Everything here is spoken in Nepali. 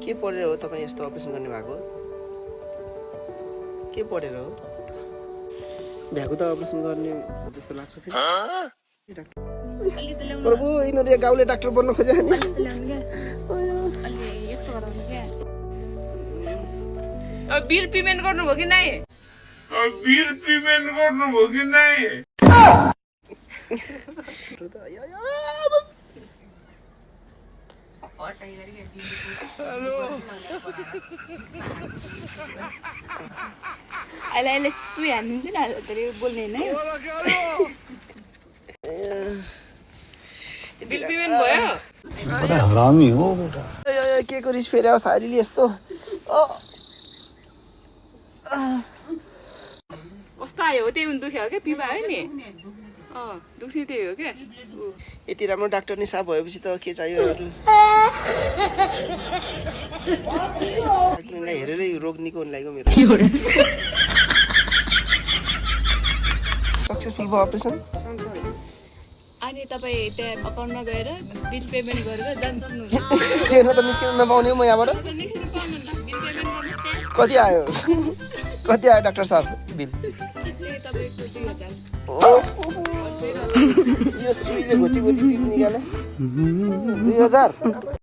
के पढेर हो तपाईँ यस्तो अपरेसन गर्ने भएको? के पढेर हो? भ्याएको त अपरेसन गर्ने जस्तो लाग्छ फेरि। प्रभु यिनीहरू यहाँ गाउँले डाक्टर बन्न खोजे नि। बिल पेमेन्ट गर्नुभयो कि नै? बिल पेमेन्ट गर्नुभयो कि नै? अहिले सुई हानिदिन्छु नि बोल्ने नै। बिल पेमेन्ट भयो? हरामी हो बेटा। के को रिस फेरि सारीले यस्तो कस्तो आयो हो? त्यही दुख्यो क्या, पिपा आयो नि। दुख्ने त्यही हो क्या। यति राम्रो डाक्टर नि साफ भएपछि त के चाहियो अरू? हेरेरै रोग निको हुन लाग्यो मेरो। सक्सेसफुल भयो अपरेसन? अनि तपाईँ त्यहाँ अकाउन्टमा गएर बिल पेमेन्ट गरेर जान सक्नुहुन्छ। हेर्न त निस्किन नपाउने हो म यहाँबाट। कति आयो? कति आयो डाक्टर साहब बिल? तपाईँको 2000। यो सुईले घोची घोची बिल निकाले 2000।